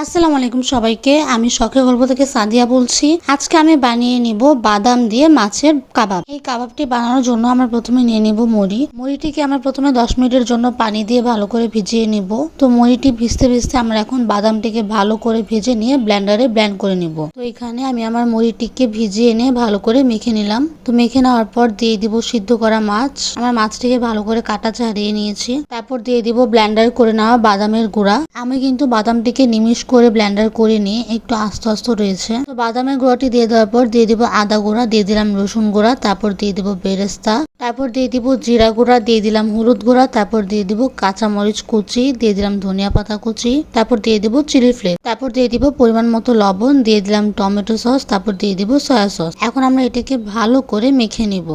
আসসালামু আলাইকুম সবাইকে। আমি শখের গল্প থেকে সাদিয়া বলছি। আজকে আমি বানিয়ে নিব বাদাম দিয়ে মাছের কাবাব। এই কাবাবটি বানানোর জন্য আমরা প্রথমে নিয়ে নিব মুড়িটিকে আমরা প্রথমে 10 মিনিটের জন্য পানি দিয়ে ভালো করে ভিজিয়ে নিব। তো মুড়িটি ভিজতে ভিজতে আমরা এখন বাদামটিকে ভালো করে ভেজে নিয়ে ব্লেন্ডারে ব্লেন্ড করে নিব। তো এখানে আমি আমার মুড়িটিকে ভিজিয়ে নিয়ে ভালো করে মেখে নিলাম। তো মেখে নেওয়ার পর দিয়ে দিব সিদ্ধ করা মাছ। আমার মাছটিকে ভালো করে কাটা ছাড়িয়ে নিয়েছি। তারপর দিয়ে দিব ব্লেন্ডার করে নেওয়া বাদামের গুঁড়া। আমি কিন্তু বাদামটিকে নিমিশ করে ব্লেন্ডার করে নিয়ে একটু আস্তে আস্তে রয়েছে। তো বাদামের গুঁড়াটি দিয়ে দেওয়ার পর দিয়ে দিব আদা গুঁড়া, দিয়ে দিলাম রসুন গুঁড়া, তারপর দিয়ে দিব বেরেস্তা, তারপর দিয়ে দিব জিরা গুঁড়া, দিয়ে দিলাম হলুদ গুঁড়া, তারপর দিয়ে দিব কাঁচামরিচ কুচি, দিয়ে দিলাম ধনিয়া পাতা কুচি, তারপর দিয়ে দিব চিলি ফ্লেক্স, তারপর দিয়ে দিব পরিমাণ মতো লবণ, দিয়ে দিলাম টমেটো সস, তারপর দিয়ে দিব সয়া সস। এখন আমরা এটাকে ভালো করে মেখে নিব।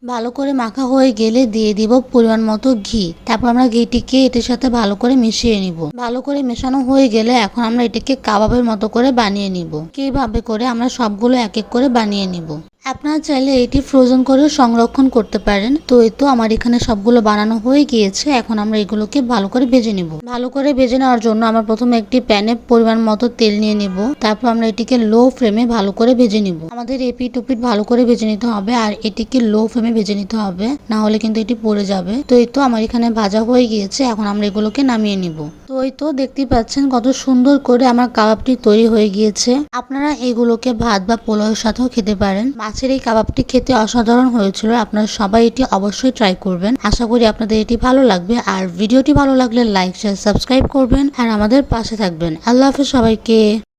ভালো করে মাখা হয়ে গেলে দিয়ে দিব পরিমাণ মতো ঘি। তারপর আমরা ঘিটিকে এটার সাথে ভালো করে মিশিয়ে নিব। ভালো করে মেশানো হয়ে গেলে এখন আমরা এটাকে কাবাবের মতো করে বানিয়ে নিব। কিভাবে করে আমরা সবগুলো এক এক করে বানিয়ে নিব। আপনারা চাইলে এটি ফ্রোজেন করেও সংরক্ষণ করতে পারেন। তো এই তো আমার এখানে সবগুলো বানানো হয়ে গিয়েছে। এখন আমরা এগুলোকে ভালো করে ভেজে নিব। ভালো করে ভেজে নেওয়ার জন্য আমরা প্রথমে একটি প্যানে পরিমাণ মতো তেল নিয়ে নিব। তারপর আমরা এটিকে লো ফ্লেমে ভালো করে ভেজে নিব। আমাদের এপিট ওপিট ভালো করে ভেজে নিতে হবে, আর এটিকে লো ফ্লেমে ভেজে নিতে হবে, না হলে কিন্তু এটি পড়ে যাবে। তো এই তো আমার এখানে ভাজা হয়ে গিয়েছে। এখন আমরা এগুলোকে নামিয়ে নিব। তো এই তো দেখতেই পাচ্ছেন কত সুন্দর করে আমার কাবাবটি তৈরি হয়ে গিয়েছে। আপনারা এগুলোকে ভাত বা পোলাওয়ের সাথেও খেতে পারেন। মাছের এই কাবাবটি খেতে অসাধারণ হয়েছিল। আপনারা সবাই এটি অবশ্যই ট্রাই করবেন। আশা করি আপনাদের এটি ভালো লাগবে। আর ভিডিওটি ভালো লাগলে লাইক শেয়ার সাবস্ক্রাইব করবেন আর আমাদের পাশে থাকবেন। আল্লাহ হাফেজ সবাইকে।